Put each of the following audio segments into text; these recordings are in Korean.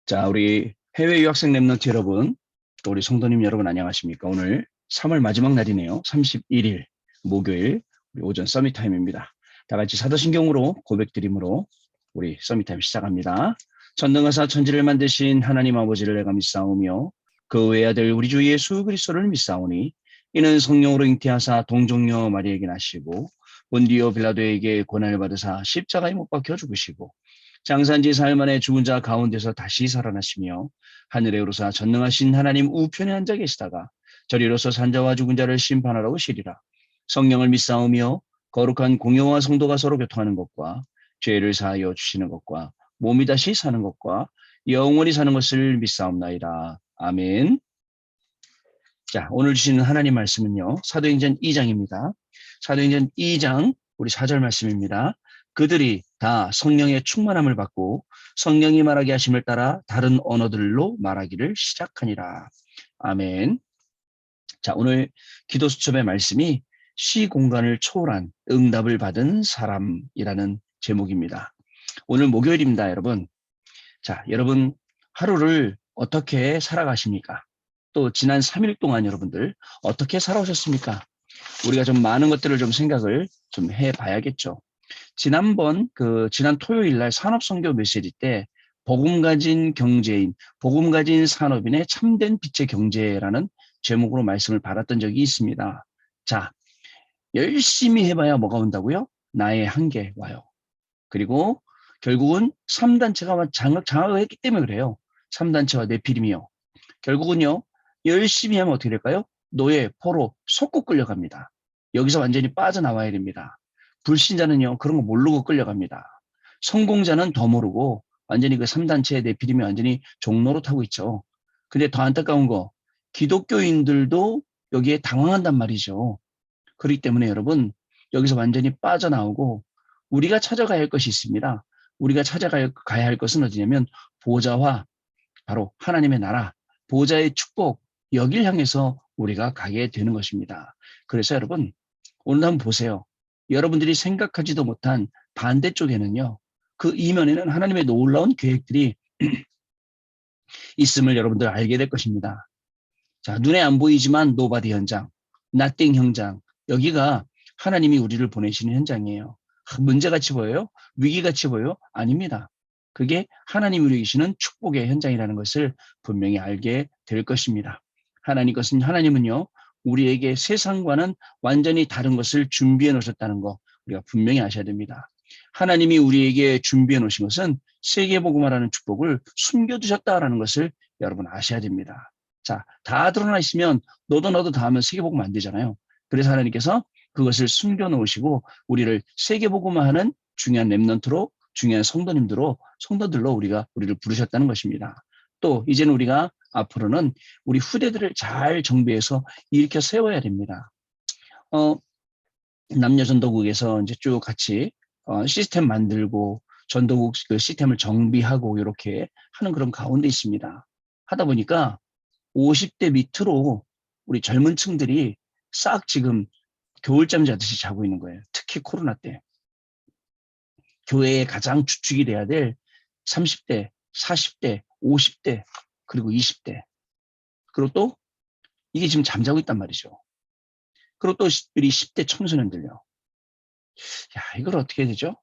자, 우리 해외 유학생 랩런트 여러분, 또 우리 성도님 여러분 안녕하십니까? 오늘 3월 마지막 날이네요. 31일 목요일 우리 오전 서밋 타임입니다. 다 같이 사도신경으로 고백드림으로 우리 서밋 타임 시작합니다. 전능하사 천지를 만드신 하나님 아버지를 내가 믿사오며 그 외아들 우리 주 예수 그리스도를 믿사오니 이는 성령으로 잉태하사 동정녀 마리에게 나시고 본디오 빌라도에게 고난을 받으사 십자가에 못 박혀 죽으시고 장산지 사흘 만에 죽은 자 가운데서 다시 살아나시며 하늘에 오르사 전능하신 하나님 우편에 앉아 계시다가 저리로서 산자와 죽은 자를 심판하러 오시리라. 성령을 믿사오며 거룩한 공회와 성도가 서로 교통하는 것과 죄를 사하여 주시는 것과 몸이 다시 사는 것과 영원히 사는 것을 믿사옵나이다. 아멘. 자, 오늘 주시는 하나님 말씀은요. 사도행전 2장입니다. 사도행전 2장 우리 4절 말씀입니다. 그들이 다 성령의 충만함을 받고 성령이 말하게 하심을 따라 다른 언어들로 말하기를 시작하니라. 아멘. 자, 오늘 기도 수첩의 말씀이 시공간을 초월한 응답을 받은 사람이라는 제목입니다. 오늘 목요일입니다, 여러분. 자, 여러분 하루를 어떻게 살아가십니까? 또 지난 3일 동안 여러분들 어떻게 살아오셨습니까? 우리가 좀 많은 것들을 좀 생각을 좀 해봐야겠죠. 지난 토요일 날 산업선교 메시지 때 복음 가진 경제인, 복음 가진 산업인의 참된 빛의 경제라는 제목으로 말씀을 받았던 적이 있습니다. 자, 열심히 해봐야 뭐가 온다고요? 나의 한계 와요. 그리고 결국은 3단체가 장악을 했기 때문에 그래요. 3단체와 네피림이요. 결국은요, 열심히 하면 어떻게 될까요? 노예, 포로, 속고 끌려갑니다. 여기서 완전히 빠져나와야 됩니다. 불신자는요, 그런 거 모르고 끌려갑니다. 성공자는 더 모르고 완전히 그 3단체의 네피림이 완전히 종로로 타고 있죠. 근데 더 안타까운 거, 기독교인들도 여기에 당황한단 말이죠. 그렇기 때문에 여러분, 여기서 완전히 빠져나오고 우리가 찾아가야 할 것이 있습니다. 우리가 찾아가야 할 것은 어디냐면 보좌와 바로 하나님의 나라, 보좌의 축복, 여길 향해서 우리가 가게 되는 것입니다. 그래서 여러분, 오늘 한번 보세요. 여러분들이 생각하지도 못한 반대쪽에는요, 그 이면에는 하나님의 놀라운 계획들이 있음을 여러분들 알게 될 것입니다. 자, 눈에 안 보이지만 노바디 현장, 나띵 현장, 여기가 하나님이 우리를 보내시는 현장이에요. 문제같이 보여요? 위기같이 보여요? 아닙니다. 그게 하나님이 우리 계시는 축복의 현장이라는 것을 분명히 알게 될 것입니다. 하나님은요, 우리에게 세상과는 완전히 다른 것을 준비해 놓으셨다는 거 우리가 분명히 아셔야 됩니다. 하나님이 우리에게 준비해 놓으신 것은 세계복음화라는 축복을 숨겨두셨다라는 것을 여러분 아셔야 됩니다. 자, 다 드러나 있으면 너도 다 하면 세계복음 안 되잖아요. 그래서 하나님께서 그것을 숨겨놓으시고 우리를 세계복음화하는 중요한 렘넌트로, 중요한 성도들로 우리를 부르셨다는 것입니다. 또 이제는 우리가 앞으로는 우리 후대들을 잘 정비해서 일으켜 세워야 됩니다. 남녀 전도국에서 이제 쭉 같이 시스템 만들고 전도국 그 시스템을 정비하고 이렇게 하는 그런 가운데 있습니다. 하다 보니까 50대 밑으로 우리 젊은 층들이 싹 지금 겨울잠 자듯이 자고 있는 거예요. 특히 코로나 때. 교회의 가장 주축이 돼야 될 30대, 40대, 50대, 그리고 20대. 그리고 또 이게 지금 잠자고 있단 말이죠. 그리고 또 우리 10대 청소년들요. 야, 이걸 어떻게 해야 되죠?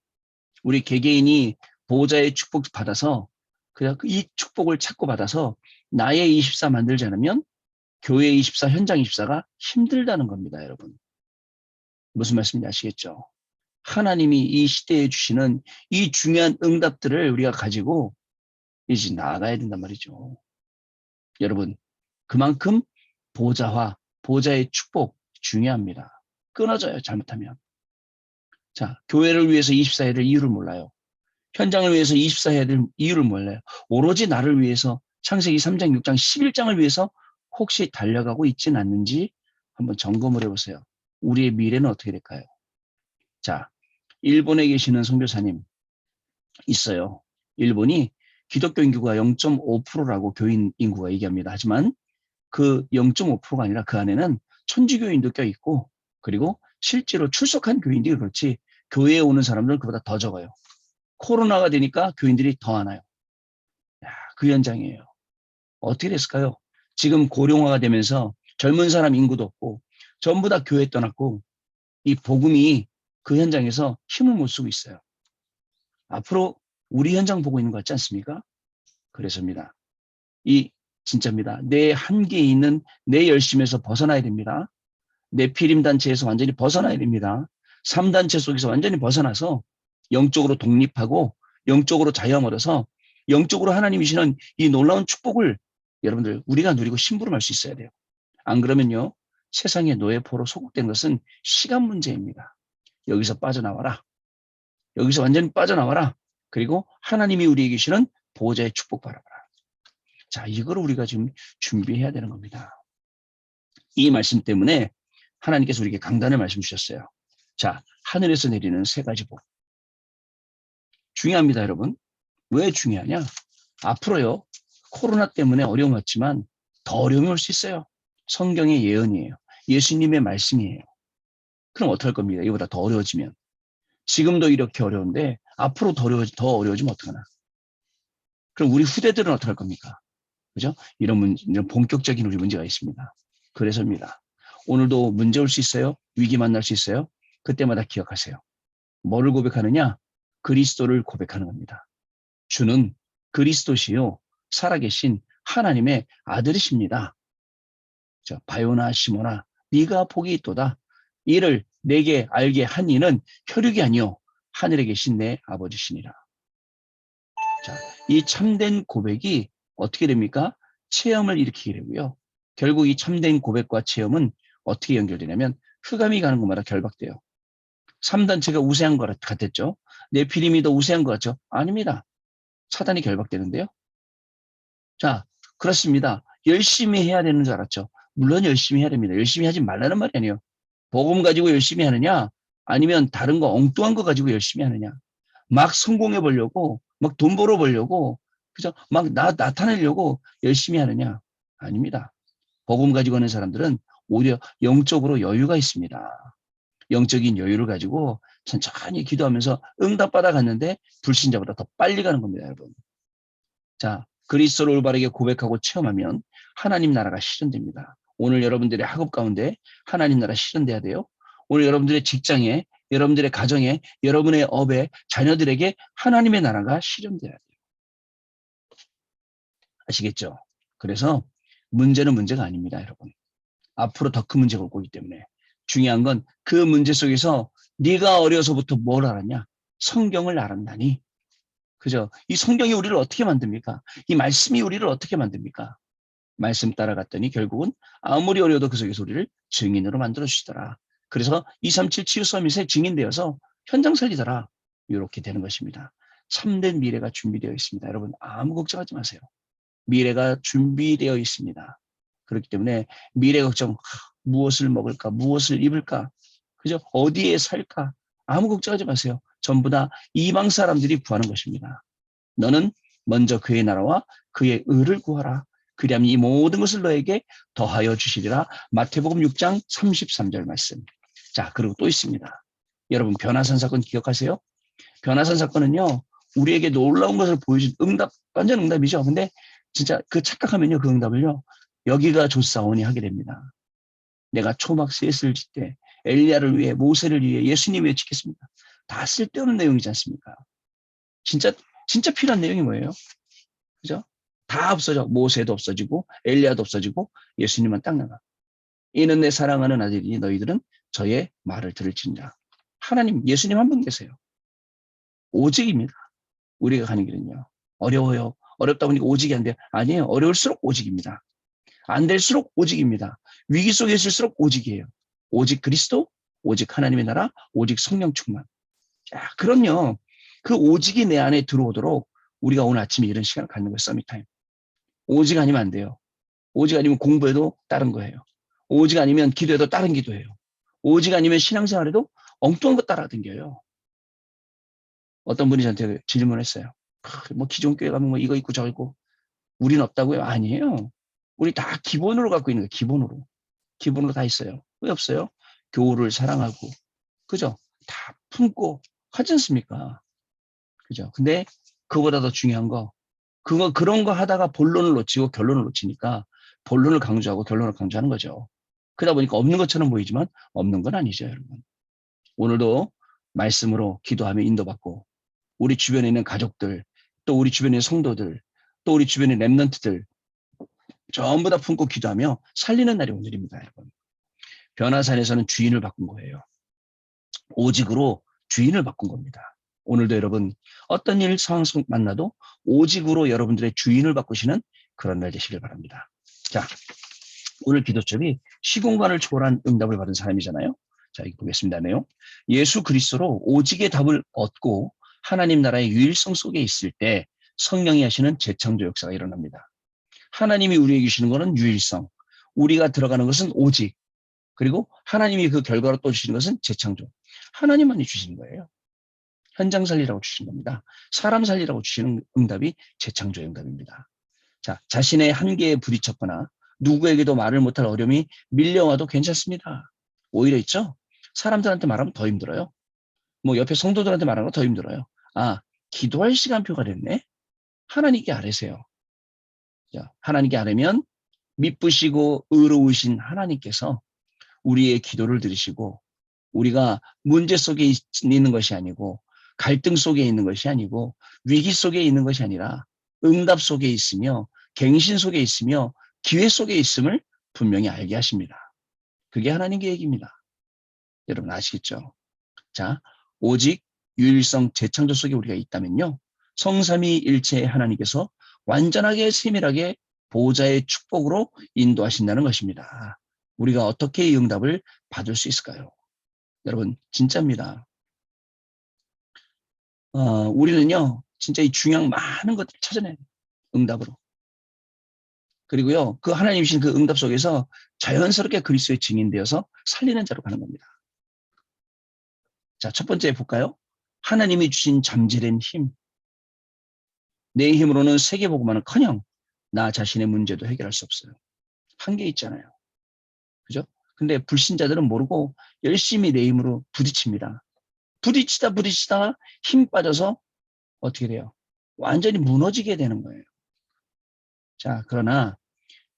우리 개개인이 보호자의 축복 받아서 그냥 이 축복을 찾고 받아서 나의 24 만들지 않으면 교회 24, 현장 24가 힘들다는 겁니다, 여러분. 무슨 말씀인지 아시겠죠? 하나님이 이 시대에 주시는 이 중요한 응답들을 우리가 가지고 이제 나아가야 된단 말이죠. 여러분, 그만큼 보좌의 축복 중요합니다. 끊어져요, 잘못하면. 자, 교회를 위해서 24 해야 될 이유를 몰라요. 현장을 위해서 24 해야 될 이유를 몰라요. 오로지 나를 위해서 창세기 3장, 6장, 11장을 위해서 혹시 달려가고 있지는 않는지 한번 점검을 해보세요. 우리의 미래는 어떻게 될까요? 자, 일본에 계시는 선교사님 있어요. 일본이 기독교 인구가 0.5%라고 교인 인구가 얘기합니다. 하지만 그 0.5%가 아니라 그 안에는 천주교인도 껴있고 그리고 실제로 출석한 교인들이 그렇지 교회에 오는 사람들은 그보다 더 적어요. 코로나가 되니까 교인들이 더 안 와요. 야, 그 현장이에요. 어떻게 됐을까요? 지금 고령화가 되면서 젊은 사람 인구도 없고 전부 다 교회 떠났고 이 복음이 그 현장에서 힘을 못 쓰고 있어요. 앞으로 우리 현장 보고 있는 것 같지 않습니까? 그래서입니다. 이 진짜입니다. 내 한계에 있는 내 열심에서 벗어나야 됩니다. 내 피림단체에서 완전히 벗어나야 됩니다. 3단체 속에서 완전히 벗어나서 영적으로 독립하고 영적으로 자유함 얻어서 영적으로 하나님이 주시는 이 놀라운 축복을 여러분들 우리가 누리고 심부름할 수 있어야 돼요. 안 그러면요. 세상의 노예포로 소국된 것은 시간 문제입니다. 여기서 빠져나와라. 여기서 완전히 빠져나와라. 그리고 하나님이 우리에게 주시는 보호자의 축복 바라봐라. 자, 이걸 우리가 지금 준비해야 되는 겁니다. 이 말씀 때문에 하나님께서 우리에게 강단을 말씀 주셨어요. 자, 하늘에서 내리는 세 가지 복. 중요합니다, 여러분. 왜 중요하냐? 앞으로요, 코로나 때문에 어려움 왔지만 더 어려움이 올 수 있어요. 성경의 예언이에요. 예수님의 말씀이에요. 그럼 어떡할 겁니까? 이보다 더 어려워지면. 지금도 이렇게 어려운데 앞으로 더 어려워지면 어떡하나? 그럼 우리 후대들은 어떡할 겁니까? 그죠? 이런 본격적인 우리 문제가 있습니다. 그래서입니다. 오늘도 문제 올 수 있어요. 위기 만날 수 있어요. 그때마다 기억하세요. 뭐를 고백하느냐? 그리스도를 고백하는 겁니다. 주는 그리스도시요 살아계신 하나님의 아들이십니다. 자, 바요나 시모나 네가 복이 있도다. 이를 내게 알게 한 이는 혈육이 아니요 하늘에 계신 내 아버지시니라. 자, 이 참된 고백이 어떻게 됩니까? 체험을 일으키게 되고요. 결국 이 참된 고백과 체험은 어떻게 연결되냐면 흑암이 가는 곳마다 결박돼요. 3단체가 우세한 것 같았죠. 네피림이 더 우세한 것 같죠? 아닙니다. 사단이 결박되는데요. 자, 그렇습니다. 열심히 해야 되는 줄 알았죠. 물론 열심히 해야 됩니다. 열심히 하지 말라는 말이 아니에요. 복음 가지고 열심히 하느냐 아니면 다른 거 엉뚱한 거 가지고 열심히 하느냐. 막 성공해 보려고 막 돈 벌어 보려고 그죠? 막 나타내려고 열심히 하느냐. 아닙니다. 복음 가지고 하는 사람들은 오히려 영적으로 여유가 있습니다. 영적인 여유를 가지고 천천히 기도하면서 응답받아 갔는데 불신자보다 더 빨리 가는 겁니다, 여러분. 자, 그리스도를 올바르게 고백하고 체험하면 하나님 나라가 실현됩니다. 오늘 여러분들의 학업 가운데 하나님 나라 실현돼야 돼요. 오늘 여러분들의 직장에, 여러분들의 가정에, 여러분의 업에, 자녀들에게 하나님의 나라가 실현돼야 돼요. 아시겠죠? 그래서 문제는 문제가 아닙니다, 여러분. 앞으로 더 큰 문제가 올 거기 때문에 중요한 건 그 문제 속에서 네가 어려서부터 뭘 알았냐? 성경을 알았나니. 그죠? 이 성경이 우리를 어떻게 만듭니까? 이 말씀이 우리를 어떻게 만듭니까? 말씀 따라갔더니 결국은 아무리 어려워도 그 속에서 우리를 증인으로 만들어 주시더라. 그래서 237 치유 서밋에 증인되어서 현장 살리더라. 이렇게 되는 것입니다. 참된 미래가 준비되어 있습니다. 여러분 아무 걱정하지 마세요. 미래가 준비되어 있습니다. 그렇기 때문에 미래 걱정, 무엇을 먹을까, 무엇을 입을까, 그죠? 어디에 살까, 아무 걱정하지 마세요. 전부 다 이방 사람들이 구하는 것입니다. 너는 먼저 그의 나라와 그의 의를 구하라. 그리하면 이 모든 것을 너에게 더하여 주시리라. 마태복음 6장 33절 말씀. 자, 그리고 또 있습니다. 여러분 변화산 사건 기억하세요? 변화산 사건은요. 우리에게 놀라운 것을 보여준 응답, 완전 응답이죠. 근데 진짜 그 착각하면요. 그 응답을요. 여기가 조사오니 하게 됩니다. 내가 초막 셋을 짓되 엘리야를 위해 모세를 위해 예수님 위해 짓겠습니다. 다 쓸데없는 내용이지 않습니까? 진짜 필요한 내용이 뭐예요? 그죠? 다 없어져. 모세도 없어지고 엘리야도 없어지고 예수님만 딱 나가. 이는 내 사랑하는 아들이니 너희들은 저의 말을 들을지니라. 하나님, 예수님 한 분 계세요. 오직입니다. 우리가 가는 길은요. 어려워요. 어렵다 보니까 오직이 안 돼요. 아니에요. 어려울수록 오직입니다. 안 될수록 오직입니다. 위기 속에 있을수록 오직이에요. 오직 그리스도, 오직 하나님의 나라, 오직 성령 충만. 자, 그럼요. 그 오직이 내 안에 들어오도록 우리가 오늘 아침에 이런 시간을 갖는 거예요. 서밋타임. 오직 아니면 안 돼요. 오직 아니면 공부해도 다른 거예요. 오직 아니면 기도해도 다른 기도예요. 오직 아니면 신앙생활에도 엉뚱한 거 따라다녀요. 어떤 분이 저한테 질문했어요. 뭐 기존 교회 가면 뭐 이거 있고 저거 있고 우리는 없다고요? 아니에요. 우리 다 기본으로 갖고 있는 거예요. 기본으로. 기본으로 다 있어요. 왜 없어요? 교우를 사랑하고 그죠? 다 품고 하지 않습니까? 그죠? 근데 그보다 더 중요한 거 그런 거 하다가 본론을 놓치고 결론을 놓치니까 본론을 강조하고 결론을 강조하는 거죠. 그러다 보니까 없는 것처럼 보이지만 없는 건 아니죠, 여러분. 오늘도 말씀으로 기도하며 인도받고 우리 주변에 있는 가족들, 또 우리 주변에 있는 성도들, 또 우리 주변의 랩런트들 전부 다 품고 기도하며 살리는 날이 오늘입니다, 여러분. 변화산에서는 주인을 바꾼 거예요. 오직으로 주인을 바꾼 겁니다. 오늘도 여러분 어떤 일 상황 속 만나도 오직으로 여러분들의 주인을 바꾸시는 그런 날 되시길 바랍니다. 자, 오늘 기도점이 시공간을 초월한 응답을 받은 사람이잖아요. 자, 이거 보겠습니다. 내용. 예수 그리스도로 오직의 답을 얻고 하나님 나라의 유일성 속에 있을 때 성령이 하시는 재창조 역사가 일어납니다. 하나님이 우리에게 주시는 것은 유일성, 우리가 들어가는 것은 오직, 그리고 하나님이 그 결과로 또 주시는 것은 재창조. 하나님만이 주시는 거예요. 현장 살리라고 주신 겁니다. 사람 살리라고 주시는 응답이 재창조의 응답입니다. 자, 자신의 한계에 부딪혔거나 누구에게도 말을 못할 어려움이 밀려와도 괜찮습니다. 오히려 있죠? 사람들한테 말하면 더 힘들어요. 뭐 옆에 성도들한테 말하는 거 더 힘들어요. 아, 기도할 시간표가 됐네? 하나님께 아뢰세요. 자, 하나님께 아뢰면 미쁘시고 의로우신 하나님께서 우리의 기도를 들으시고 우리가 문제 속에 있는 것이 아니고 갈등 속에 있는 것이 아니고 위기 속에 있는 것이 아니라 응답 속에 있으며 갱신 속에 있으며 기회 속에 있음을 분명히 알게 하십니다. 그게 하나님 계획입니다. 여러분 아시겠죠? 자, 오직 유일성 재창조 속에 우리가 있다면요. 성삼위일체의 하나님께서 완전하게 세밀하게 보호자의 축복으로 인도하신다는 것입니다. 우리가 어떻게 이 응답을 받을 수 있을까요? 여러분 진짜입니다. 우리는요 진짜 이 중요한 많은 것들을 찾아내요. 응답으로. 그리고요 그 하나님 주신 그 응답 속에서 자연스럽게 그리스도의 증인되어서 살리는 자로 가는 겁니다. 자, 첫 번째 볼까요? 하나님이 주신 잠재된 힘. 내 힘으로는 세계복음화는커녕 나 자신의 문제도 해결할 수 없어요. 한계 있잖아요. 그죠? 근데 불신자들은 모르고 열심히 내 힘으로 부딪힙니다. 부딪히다 힘 빠져서 어떻게 돼요? 완전히 무너지게 되는 거예요. 자, 그러나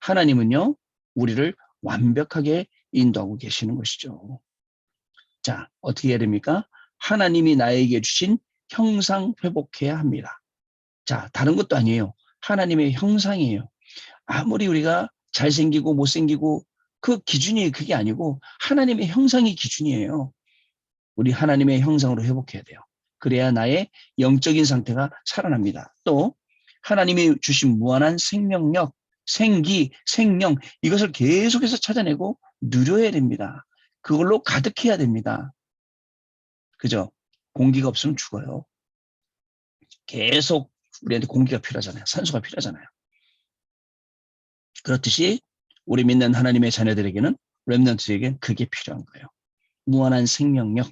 하나님은요, 우리를 완벽하게 인도하고 계시는 것이죠. 자, 어떻게 해야 됩니까? 하나님이 나에게 주신 형상 회복해야 합니다. 자, 다른 것도 아니에요. 하나님의 형상이에요. 아무리 우리가 잘생기고 못생기고 그 기준이 그게 아니고 하나님의 형상이 기준이에요. 우리 하나님의 형상으로 회복해야 돼요. 그래야 나의 영적인 상태가 살아납니다. 또 하나님이 주신 무한한 생명력, 생기, 생명 이것을 계속해서 찾아내고 누려야 됩니다. 그걸로 가득해야 됩니다. 그죠? 공기가 없으면 죽어요. 계속 우리한테 공기가 필요하잖아요. 산소가 필요하잖아요. 그렇듯이 우리 믿는 하나님의 자녀들에게는 렘넌트에게 그게 필요한 거예요. 무한한 생명력.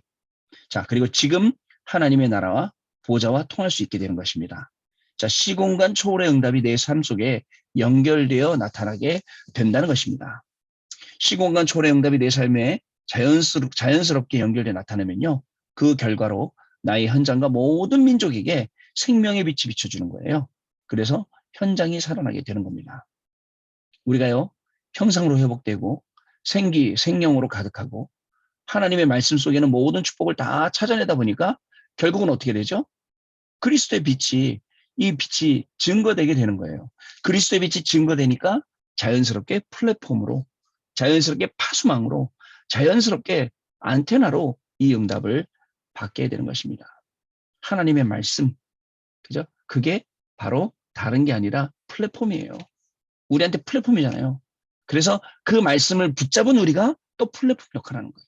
자, 그리고 지금 하나님의 나라와 보좌와 통할 수 있게 되는 것입니다. 자, 시공간 초월의 응답이 내 삶 속에 연결되어 나타나게 된다는 것입니다. 시공간 초월의 응답이 내 삶에 자연스럽게 연결되어 나타나면요. 그 결과로 나의 현장과 모든 민족에게 생명의 빛이 비춰주는 거예요. 그래서 현장이 살아나게 되는 겁니다. 우리가요, 형상으로 회복되고 생명으로 가득하고 하나님의 말씀 속에는 모든 축복을 다 찾아내다 보니까 결국은 어떻게 되죠? 그리스도의 빛이 이 빛이 증거되게 되는 거예요. 그리스도의 빛이 증거되니까 자연스럽게 플랫폼으로 자연스럽게 파수망으로 자연스럽게 안테나로 이 응답을 받게 되는 것입니다. 하나님의 말씀, 그죠? 그게 바로 다른 게 아니라 플랫폼이에요. 우리한테 플랫폼이잖아요. 그래서 그 말씀을 붙잡은 우리가 또 플랫폼 역할을 하는 거예요.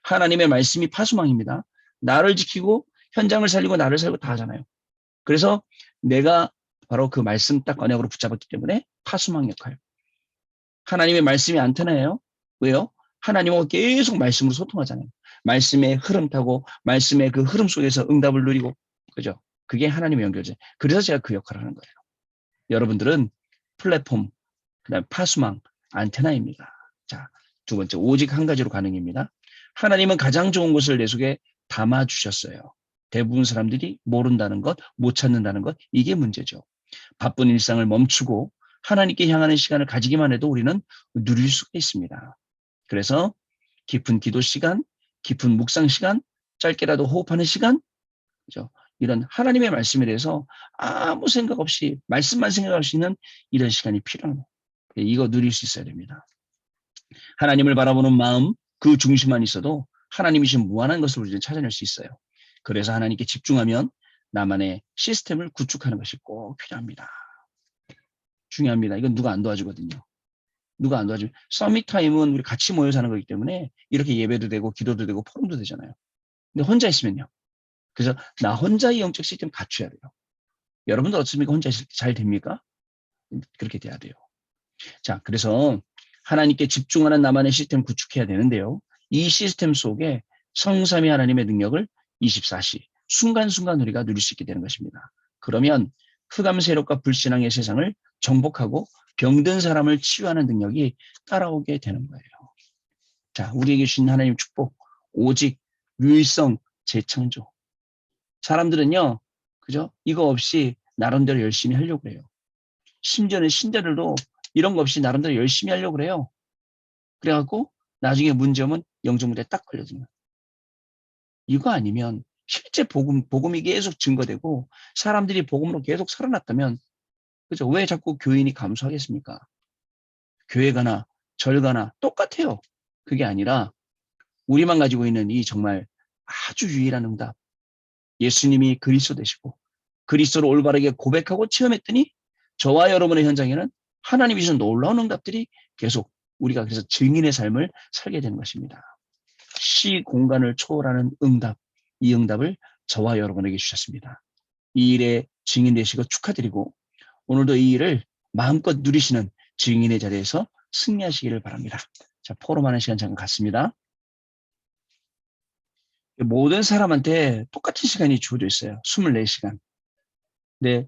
하나님의 말씀이 파수망입니다. 나를 지키고 현장을 살리고 나를 살리고 다 하잖아요. 그래서 내가 바로 그 말씀 딱 언약으로 붙잡았기 때문에 파수망 역할. 하나님의 말씀이 안테나예요. 왜요? 하나님하고 계속 말씀으로 소통하잖아요. 말씀의 흐름 타고 말씀의 그 흐름 속에서 응답을 누리고 그죠? 그게 하나님의 연결제. 그래서 제가 그 역할을 하는 거예요. 여러분들은 플랫폼, 그다음 파수망, 안테나입니다. 자, 두 번째 오직 한 가지로 가능입니다. 하나님은 가장 좋은 것을 내 속에 담아주셨어요. 대부분 사람들이 모른다는 것, 못 찾는다는 것, 이게 문제죠. 바쁜 일상을 멈추고 하나님께 향하는 시간을 가지기만 해도 우리는 누릴 수가 있습니다. 그래서 깊은 기도 시간, 깊은 묵상 시간, 짧게라도 호흡하는 시간, 그죠? 이런 하나님의 말씀에 대해서 아무 생각 없이 말씀만 생각할 수 있는 이런 시간이 필요합니다. 이거 누릴 수 있어야 됩니다. 하나님을 바라보는 마음, 그 중심만 있어도 하나님이신 무한한 것을 우리는 찾아낼 수 있어요. 그래서 하나님께 집중하면 나만의 시스템을 구축하는 것이 꼭 필요합니다. 중요합니다. 이건 누가 안 도와주거든요. 누가 안 도와주면 서밋 타임은 우리 같이 모여 사는 거기 때문에 이렇게 예배도 되고 기도도 되고 포럼도 되잖아요. 근데 혼자 있으면요. 그래서 나 혼자의 영적 시스템 갖춰야 돼요. 여러분들 어떻습니까? 혼자 잘 됩니까? 그렇게 돼야 돼요. 자, 그래서 하나님께 집중하는 나만의 시스템 구축해야 되는데요. 이 시스템 속에 성삼위 하나님의 능력을 24시 순간순간 우리가 누릴 수 있게 되는 것입니다. 그러면 흑암 세력과 불신앙의 세상을 정복하고 병든 사람을 치유하는 능력이 따라오게 되는 거예요. 자, 우리에게 주신 하나님 축복, 오직 유일성 재창조. 사람들은요, 그죠? 이거 없이 나름대로 열심히 하려고 해요. 심지어는 신자들도 이런 거 없이 나름대로 열심히 하려고 그래요. 그래갖고 나중에 문제오면 영적 문제에 딱 걸려드는 거예요. 이거 아니면 실제 복음이 계속 증거되고 사람들이 복음으로 계속 살아났다면, 그죠? 왜 자꾸 교인이 감소하겠습니까? 교회 가나 절 가나 똑같아요. 그게 아니라 우리만 가지고 있는 이 정말 아주 유일한 응답. 예수님이 그리스도 되시고 그리스도를 올바르게 고백하고 체험했더니 저와 여러분의 현장에는 하나님이 주신 놀라운 응답들이 계속 우리가 그래서 증인의 삶을 살게 되는 것입니다. 시 공간을 초월하는 응답, 이 응답을 저와 여러분에게 주셨습니다. 이 일에 증인 되시고 축하드리고 오늘도 이 일을 마음껏 누리시는 증인의 자리에서 승리하시기를 바랍니다. 자, 포럼하는 시간 잠깐 갖습니다. 모든 사람한테 똑같은 시간이 주어져 있어요. 24시간. 근데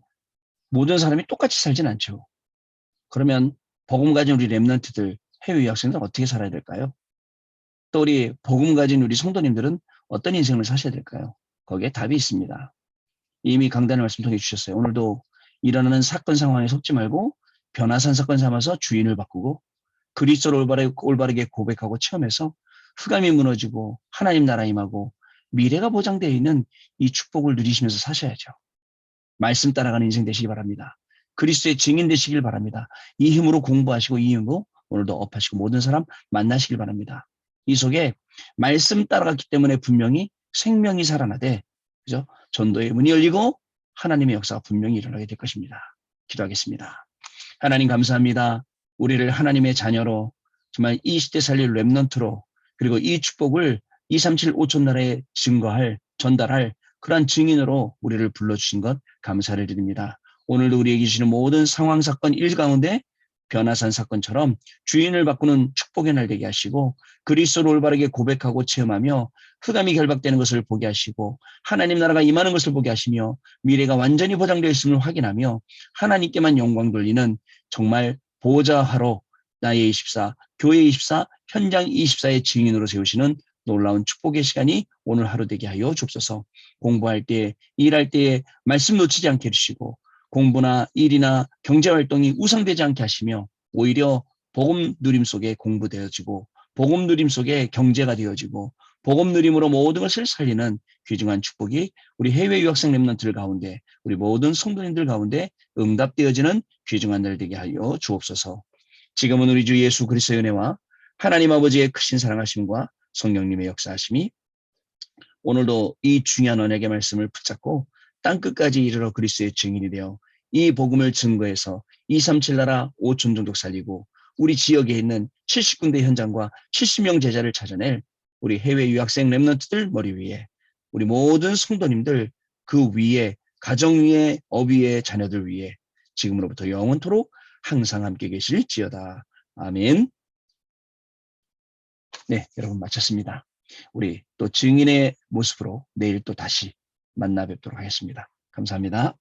모든 사람이 똑같이 살진 않죠. 그러면 복음 가진 우리 랩런트들, 해외 유학생들은 어떻게 살아야 될까요? 또 우리 복음 가진 우리 성도님들은 어떤 인생을 사셔야 될까요? 거기에 답이 있습니다. 이미 강단의 말씀 통해 주셨어요. 오늘도 일어나는 사건 상황에 속지 말고 변화산 사건 삼아서 주인을 바꾸고 그리스도를 올바르게 고백하고 체험해서 흑암이 무너지고 하나님 나라 임하고 미래가 보장되어 있는 이 축복을 누리시면서 사셔야죠. 말씀 따라가는 인생 되시기 바랍니다. 그리스도의 증인 되시길 바랍니다. 이 힘으로 공부하시고 이 힘으로 오늘도 업하시고 모든 사람 만나시길 바랍니다. 이 속에 말씀 따라갔기 때문에 분명히 생명이 살아나되, 그죠? 전도의 문이 열리고 하나님의 역사가 분명히 일어나게 될 것입니다. 기도하겠습니다. 하나님 감사합니다. 우리를 하나님의 자녀로 정말 이 시대 살릴 렘넌트로 그리고 이 축복을 237 5천 나라에 증거할 전달할 그러한 증인으로 우리를 불러주신 것 감사를 드립니다. 오늘도 우리에게 주시는 모든 상황 사건 일 가운데 변화산 사건처럼 주인을 바꾸는 축복의 날 되게 하시고 그리스도를 올바르게 고백하고 체험하며 흑암이 결박되는 것을 보게 하시고 하나님 나라가 임하는 것을 보게 하시며 미래가 완전히 보장되어 있음을 확인하며 하나님께만 영광 돌리는 정말 보좌하러 나의 24, 교회 24, 현장 24의 증인으로 세우시는 놀라운 축복의 시간이 오늘 하루 되게 하여 주옵소서. 공부할 때, 일할 때에 말씀 놓치지 않게 해주시고 공부나 일이나 경제활동이 우상되지 않게 하시며 오히려 복음 누림 속에 공부되어지고 복음 누림 속에 경제가 되어지고 복음 누림으로 모든 것을 살리는 귀중한 축복이 우리 해외 유학생 렘넌트들 가운데 우리 모든 성도님들 가운데 응답되어지는 귀중한 날 되게 하여 주옵소서. 지금은 우리 주 예수 그리스도의 은혜와 하나님 아버지의 크신 사랑하심과 성령님의 역사하심이 오늘도 이 중요한 언약의 말씀을 붙잡고 땅끝까지 이르러 그리스도의 증인이 되어 이 복음을 증거해서 237 나라 5천 종족 살리고 우리 지역에 있는 70군데 현장과 70명 제자를 찾아낼 우리 해외 유학생 렘넌트들 머리 위에 우리 모든 성도님들 그 위에 가정 위에 업 위에 자녀들 위에 지금으로부터 영원토록 항상 함께 계실지어다. 아멘. 네, 여러분 마쳤습니다. 우리 또 증인의 모습으로 내일 또 다시 만나 뵙도록 하겠습니다. 감사합니다.